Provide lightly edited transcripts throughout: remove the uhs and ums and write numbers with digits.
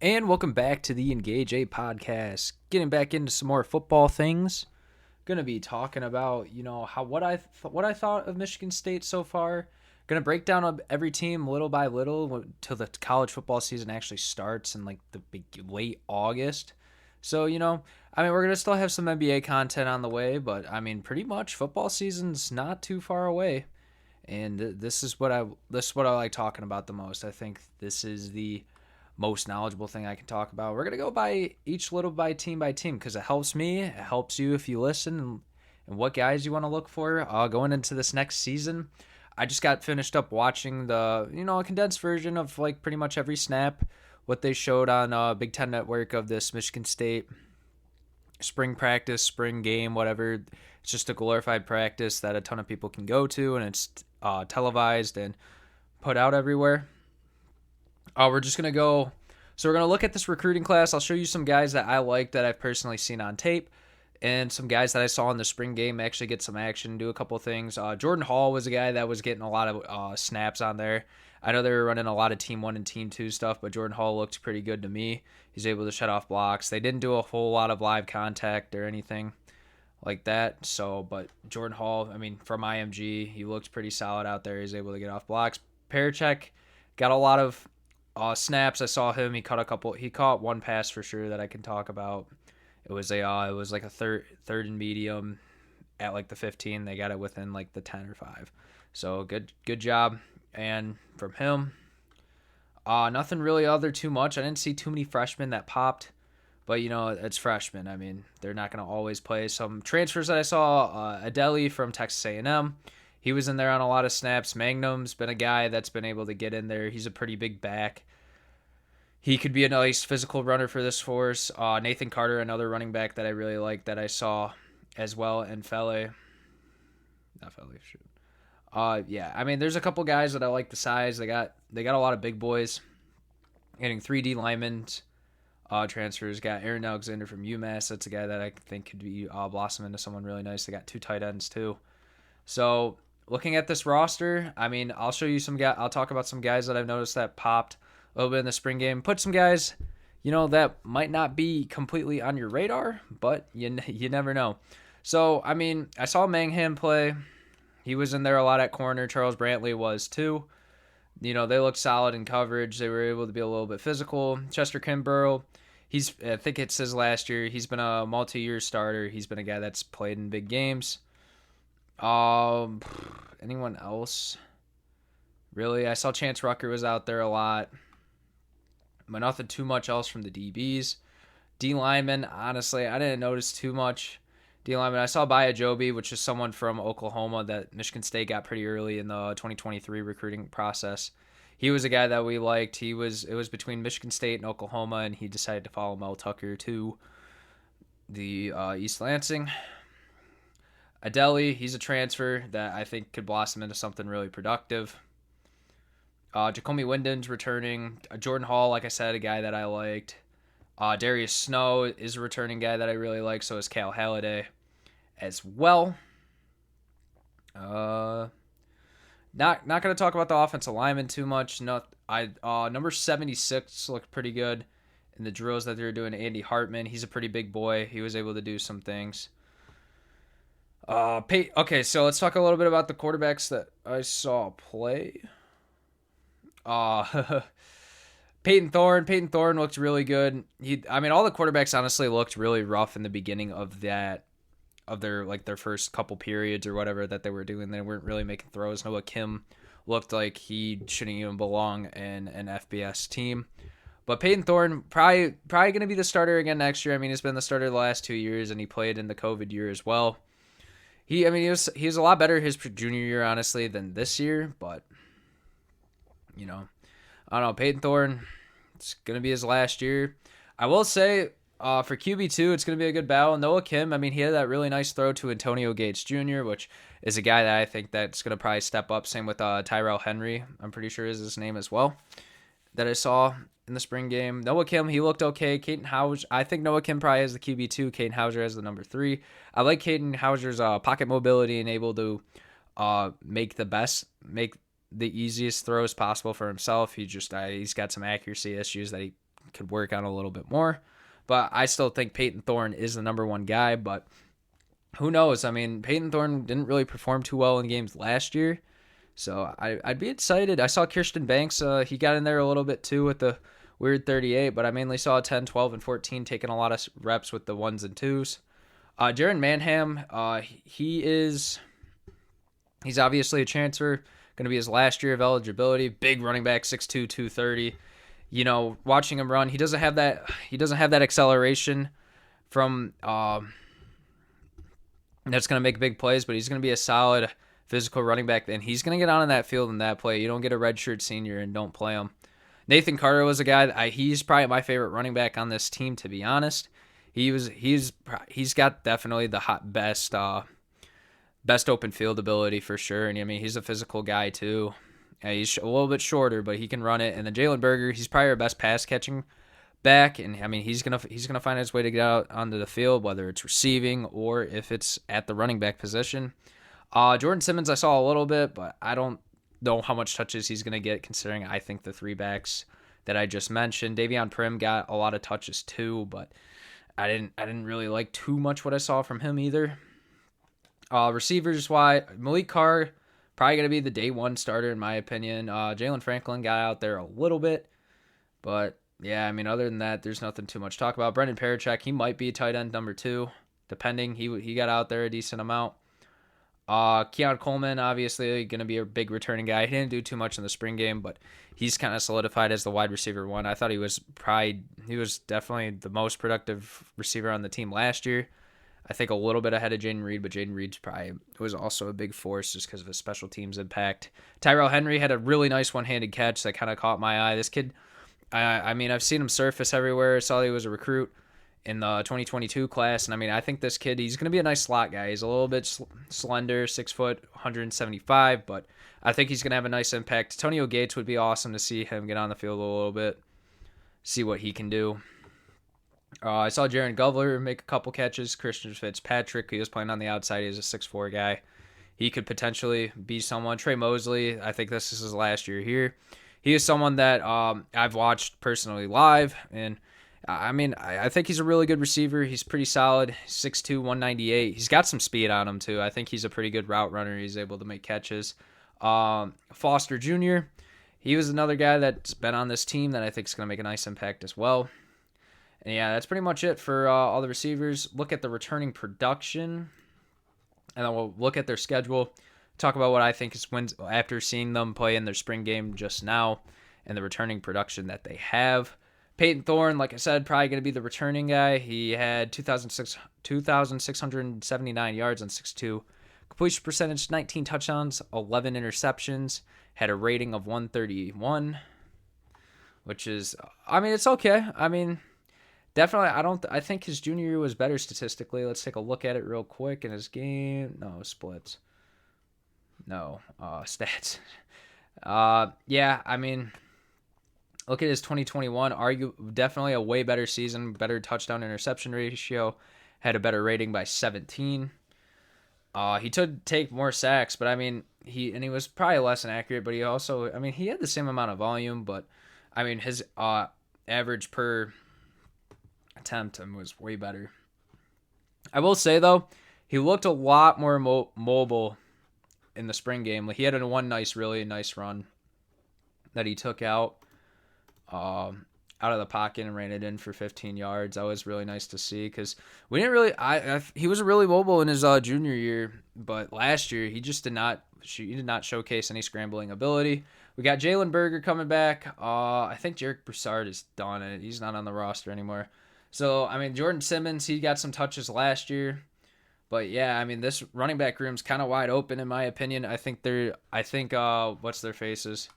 And welcome back to the Engage A podcast. Getting back into some more football things. Gonna be talking about how what I thought of Michigan State so far. Gonna break down every team little by little till the college football season actually starts in like the late August. So we're gonna still have some NBA content on the way, but pretty much football season's not too far away. And this is what I like talking about the most. I think this is the most knowledgeable thing I can talk about. We're gonna go by each little by team because it helps me. It helps you if you listen and what guys you want to look for going into this next season. I just got finished up watching the a condensed version of like pretty much every snap what they showed on Big Ten Network of this Michigan State spring practice, spring game, whatever. It's just a glorified practice that a ton of people can go to, and it's televised and put out everywhere. We're just going to go. So we're going to look at this recruiting class. I'll show you some guys that I like that I've personally seen on tape and some guys that I saw in the spring game actually get some action, do a couple of things. Jordan Hall was a guy that was getting a lot of snaps on there. I know they were running a lot of Team 1 and Team 2 stuff, but Jordan Hall looked pretty good to me. He's able to shut off blocks. They didn't do a whole lot of live contact or anything like that. But Jordan Hall, from IMG, he looked pretty solid out there. He's able to get off blocks. Parachek got a lot of snaps. I saw him. He caught one pass for sure that I can talk about. It was like a third and medium at like the 15. They got it within like the 10 or 5. So good job. And from him, nothing really other too much. I didn't see too many freshmen that popped, but it's freshmen. They're not going to always play. Some transfers that I saw, Adeli from Texas A&M. He was in there on a lot of snaps. Magnum's been a guy that's been able to get in there. He's a pretty big back. He could be a nice physical runner for this force. Nathan Carter, another running back that I really like that I saw as well. And there's a couple guys that I like the size. They got a lot of big boys. Getting 3D linemen transfers. Got Aaron Alexander from UMass. That's a guy that I think could be blossom into someone really nice. They got 2 tight ends too. So looking at this roster, I'll show you some guys. I'll talk about some guys that I've noticed that popped a little bit in the spring game. Put some guys, that might not be completely on your radar, but you never know. So, I saw Mangham play. He was in there a lot at corner. Charles Brantley was too. They looked solid in coverage. They were able to be a little bit physical. Chester Kimbrough, I think it's his last year. He's been a multi-year starter. He's been a guy that's played in big games. Anyone else? Really? I saw Chance Rucker was out there a lot. But nothing too much else from the DBs. D lineman, honestly, I didn't notice too much. D lineman, I saw Baya Joby, which is someone from Oklahoma that Michigan State got pretty early in the 2023 recruiting process. He was a guy that we liked. It was between Michigan State and Oklahoma, and he decided to follow Mel Tucker to the East Lansing. Adeli, he's a transfer that I think could blossom into something really productive. Jacoby Winden's returning. Jordan Hall, like I said, a guy that I liked. Darius Snow is a returning guy that I really like. So is Cal Halliday as well. Not going to talk about the offensive lineman too much. Number 76 looked pretty good in the drills that they were doing. Andy Hartman, he's a pretty big boy. He was able to do some things. Okay, so let's talk a little bit about the quarterbacks that I saw play. Peyton Thorne looked really good. All the quarterbacks honestly looked really rough in the beginning of their first couple periods or whatever that they were doing. They weren't really making throws. Noah Kim looked like he shouldn't even belong in an FBS team. But Peyton Thorne probably going to be the starter again next year. He's been the starter the last 2 years, and he played in the COVID year as well. He was a lot better his junior year, honestly, than this year, but I don't know. Peyton Thorne, it's going to be his last year. I will say, for QB2, it's going to be a good battle. Noah Kim, he had that really nice throw to Antonio Gates Jr., which is a guy that I think that's going to probably step up. Same with Tyrell Henry, I'm pretty sure is his name as well, that I saw in the spring game. Noah Kim, he looked okay. Caden Hauser, I think Noah Kim probably has the QB2. Caden Hauser has the number 3. I like Caden Hauser's pocket mobility and able to make the easiest throws possible for himself. He's got some accuracy issues that he could work on a little bit more. But I still think Peyton Thorne is the number one guy, but who knows? I mean, Peyton Thorne didn't really perform too well in games last year, so I'd be excited. I saw Kirsten Banks. He got in there a little bit too with the weird 38, but I mainly saw 10, 12, and 14 taking a lot of reps with the ones and twos. Jaron Manham, he's obviously a transfer. Going to be his last year of eligibility. Big running back, 6'2", 230. You know, watching him run, he doesn't have that acceleration from that's going to make big plays, but he's going to be a solid physical running back, and he's going to get on in that field in that play. You don't get a redshirt senior and don't play him. Nathan Carter was a guy he's probably my favorite running back on this team, to be honest. He's got definitely the best open field ability for sure, and I mean he's a physical guy too. Yeah, he's a little bit shorter, but he can run it. And then Jalen Berger, he's probably our best pass catching back, and I mean he's gonna find his way to get out onto the field, whether it's receiving or if it's at the running back position. Jordan Simmons I saw a little bit, but I don't know how much touches he's gonna get, considering I think the three backs that I just mentioned. Davion Prim got a lot of touches too, but I didn't really like too much what I saw from him either. Receivers wise, Malik Carr probably going to be the day one starter in my opinion. Jalen Franklin got out there a little bit, but yeah, I mean other than that, there's nothing too much to talk about. Brendan Parachek, he might be a tight end number 2, depending. He got out there a decent amount. Keon Coleman, obviously going to be a big returning guy. He didn't do too much in the spring game, but he's kind of solidified as the wide receiver 1. I thought he was definitely the most productive receiver on the team last year. I think a little bit ahead of Jaden Reed, but Jaden Reed was also a big force just because of his special teams impact. Tyrell Henry had a really nice one-handed catch that kind of caught my eye. This kid, I mean, I've seen him surface everywhere. I saw he was a recruit in the 2022 class, and I mean, I think this kid, he's going to be a nice slot guy. He's a little bit slender, 6 foot, 175, but I think he's going to have a nice impact. Antonio Gates would be awesome to see him get on the field a little bit, see what he can do. I saw Jaron Govler make a couple catches. Christian Fitzpatrick, he was playing on the outside. He's a 6'4 guy. He could potentially be someone. Trey Mosley, I think this is his last year here. He is someone that I've watched personally live, and I mean, I think he's a really good receiver. He's pretty solid, 6'2", 198. He's got some speed on him, too. I think he's a pretty good route runner. He's able to make catches. Foster Jr., he was another guy that's been on this team that I think is going to make a nice impact as well. And yeah, that's pretty much it for all the receivers. Look at the returning production, and then we'll look at their schedule, talk about what I think is wins after seeing them play in their spring game just now and the returning production that they have. Peyton Thorne, like I said, probably going to be the returning guy. He had 2,679 yards on 6'2", completion percentage, 19 touchdowns, 11 interceptions, had a rating of 131, which is, I mean, it's okay. I mean, definitely, I think his junior year was better statistically. Let's take a look at it real quick in his game. No, splits. No, stats. Yeah, I mean, look at his 2021. Definitely a way better season, better touchdown interception ratio, had a better rating by 17. He did take more sacks, but I mean, he was probably less inaccurate, but he also, I mean, he had the same amount of volume, but I mean, his average per attempt was way better. I will say though, he looked a lot more mobile in the spring game. Like, he had really nice run that he took out of the pocket and ran it in for 15 yards. That was really nice to see, because we didn't really. He was really mobile in his junior year, but last year he just did not showcase any scrambling ability. We got Jalen Berger coming back. I think Jarek Broussard is done, and he's not on the roster anymore. So, I mean, Jordan Simmons, he got some touches last year. But, yeah, I mean, this running back room's kind of wide open, in my opinion. I think what's their faces?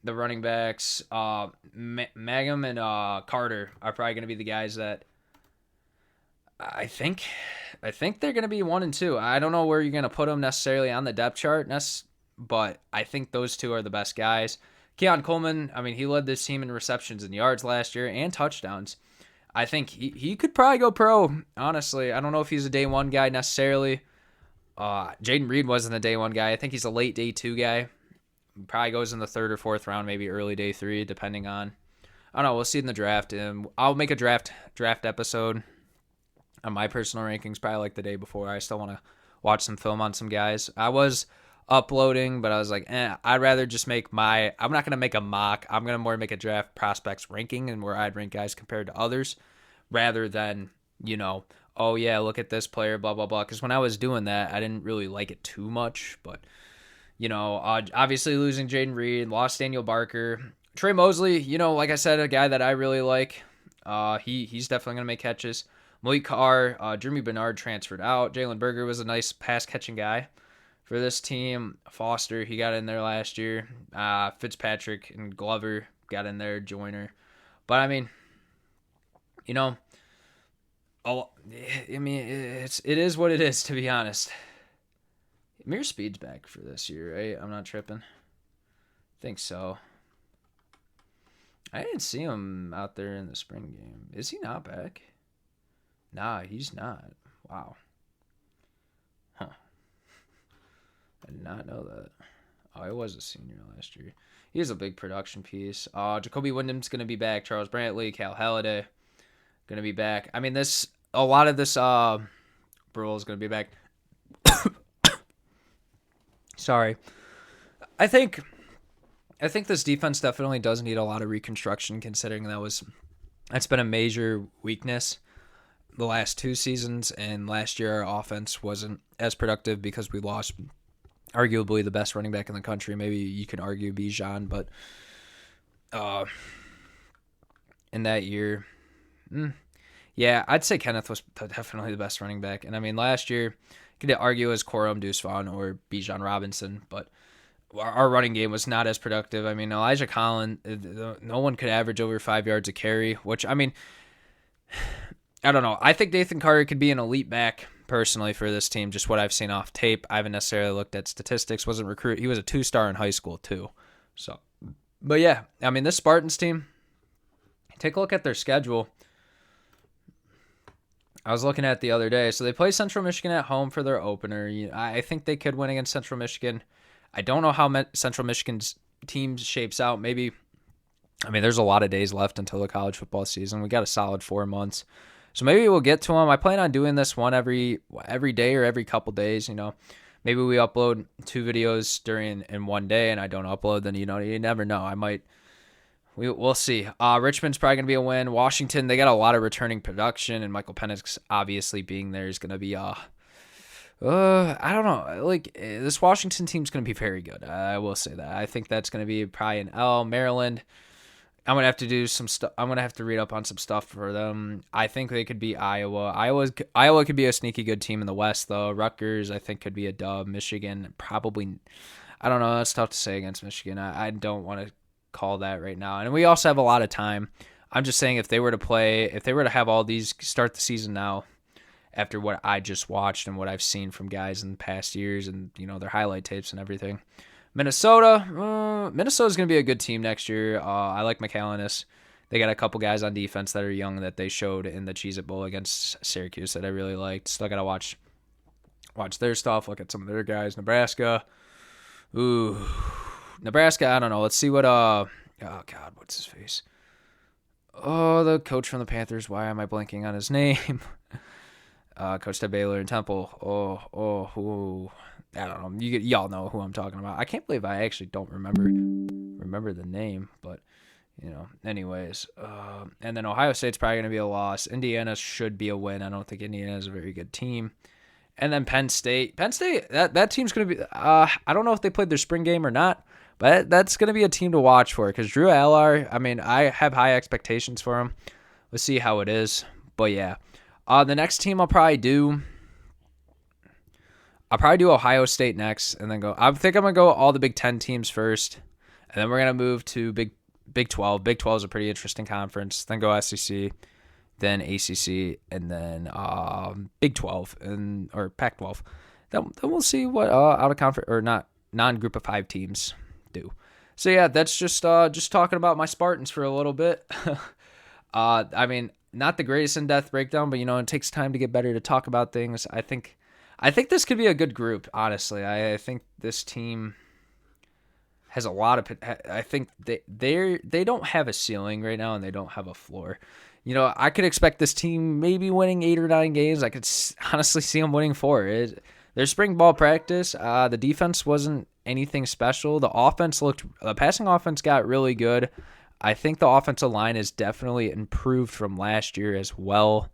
The running backs, Mangum and Carter are probably going to be the guys that I think they're going to be 1 and 2. I don't know where you're going to put them necessarily on the depth chart, but I think those two are the best guys. Keon Coleman, I mean, he led this team in receptions and yards last year and touchdowns. I think he could probably go pro, honestly. I don't know if he's a day 1 guy necessarily. Jaden Reed wasn't a day 1 guy. I think he's a late day 2 guy. Probably goes in the 3rd or 4th round, maybe early day 3, depending on I don't know. We'll see in the draft. I'll make a draft episode on my personal rankings probably like the day before. I still want to watch some film on some guys. I was uploading, but I was like, I'd rather just I'm not going to make a mock. I'm going to more make a draft prospects ranking and where I'd rank guys compared to others rather than, oh yeah, look at this player, blah, blah, blah. Because when I was doing that, I didn't really like it too much. But, obviously losing Jaden Reed, lost Daniel Barker. Trey Mosley, like I said, a guy that I really like. He's definitely going to make catches. Malik Carr, Jeremy Bernard transferred out. Jalen Berger was a nice pass-catching guy for this team. Foster, he got in there last year. Fitzpatrick and Glover got in there, Joyner. But, I mean, it is what it is, to be honest. Amir Speed's back for this year, right? I'm not tripping. I think so. I didn't see him out there in the spring game. Is he not back? Nah, he's not. Wow. Huh. I did not know that. Oh, he was a senior last year. He is a big production piece. Jacoby Wyndham's going to be back. Charles Brantley, Cal Halliday going to be back. I mean, a lot of this Burrell is going to be back. Sorry. I think this defense definitely does need a lot of reconstruction, considering that's been a major weakness the last 2 seasons, and last year our offense wasn't as productive because we lost arguably the best running back in the country. Maybe you could argue Bijan, but in that year, yeah, I'd say Kenneth was definitely the best running back. And I mean, last year, you could argue as Corum Deuce Vaughn or Bijan Robinson, but our running game was not as productive. I mean, Elijah Collins, no one could average over 5 yards a carry, which, I mean, I don't know. I think Nathan Carter could be an elite back, personally, for this team, just what I've seen off tape. I haven't necessarily looked at statistics. Wasn't recruited. He was a 2-star in high school, too. So, but yeah, I mean, this Spartans team, take a look at their schedule. I was looking at it the other day. So they play Central Michigan at home for their opener. I think they could win against Central Michigan. I don't know how Central Michigan's team shapes out. Maybe, I mean, there's a lot of days left until the college football season. We got a solid 4 months. So maybe we'll get to them. I plan on doing this one every day or every couple days. Maybe we upload 2 videos in one day, and I don't upload. Then you never know. I might. We'll see. Richmond's probably gonna be a win. Washington, they got a lot of returning production, and Michael Penix obviously being there is gonna be I don't know. Like, this Washington team's gonna be very good. I will say that. I think that's gonna be probably an L. Maryland, I'm gonna have to do some stuff. I'm gonna have to read up on some stuff for them. I think they could be Iowa. Iowa could be a sneaky good team in the West, though. Rutgers, I think, could be a dub. Michigan, probably. I don't know. That's tough to say against Michigan. I don't want to call that right now. And we also have a lot of time. I'm just saying if they were to have all these start the season now, after what I just watched and what I've seen from guys in past years and their highlight tapes and everything. Minnesota's going to be a good team next year. I like McAllinis. They got a couple guys on defense that are young that they showed in the Cheez-It Bowl against Syracuse that I really liked. Still got to watch their stuff, look at some of their guys. Nebraska. Ooh. Nebraska, I don't know. Let's see what, oh, God, what's his face? Oh, the coach from the Panthers. Why am I blanking on his name? Coach Ted Baylor and Temple. I don't know. Y'all know who I'm talking about. I can't believe I actually don't remember the name, but anyways. And then Ohio State's probably going to be a loss. Indiana should be a win. I don't think Indiana is a very good team. And then Penn State, that team's going to be. I don't know if they played their spring game or not, but that's going to be a team to watch for because Drew Allar. I mean, I have high expectations for him. Let's see how it is. But yeah, the next team I'll probably do Ohio State next, and then go. I think I'm gonna go all the Big Ten teams first, and then we're gonna move to Big 12. Big 12 is a pretty interesting conference. Then go SEC, then ACC, and then Big 12 or Pac-12. Then we'll see what out of conference or not non-group of 5 teams do. So yeah, that's just talking about my Spartans for a little bit. I mean, not the greatest in-depth breakdown, but it takes time to get better to talk about things. I think this could be a good group, honestly. I think this team has a lot of. I think they don't have a ceiling right now, and they don't have a floor. I could expect this team maybe winning 8 or 9 games. I could honestly see them winning 4. Their spring ball practice, the defense wasn't anything special. The passing offense got really good. I think the offensive line is definitely improved from last year as well.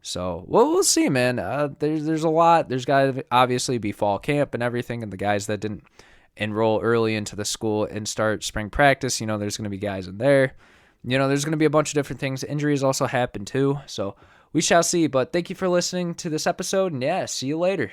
So, we'll see, man. There's a lot. There's got to obviously be fall camp and everything, and the guys that didn't enroll early into the school and start spring practice, there's going to be guys in there. There's going to be a bunch of different things. Injuries also happen too. So, we shall see. But thank you for listening to this episode, and yeah, see you later.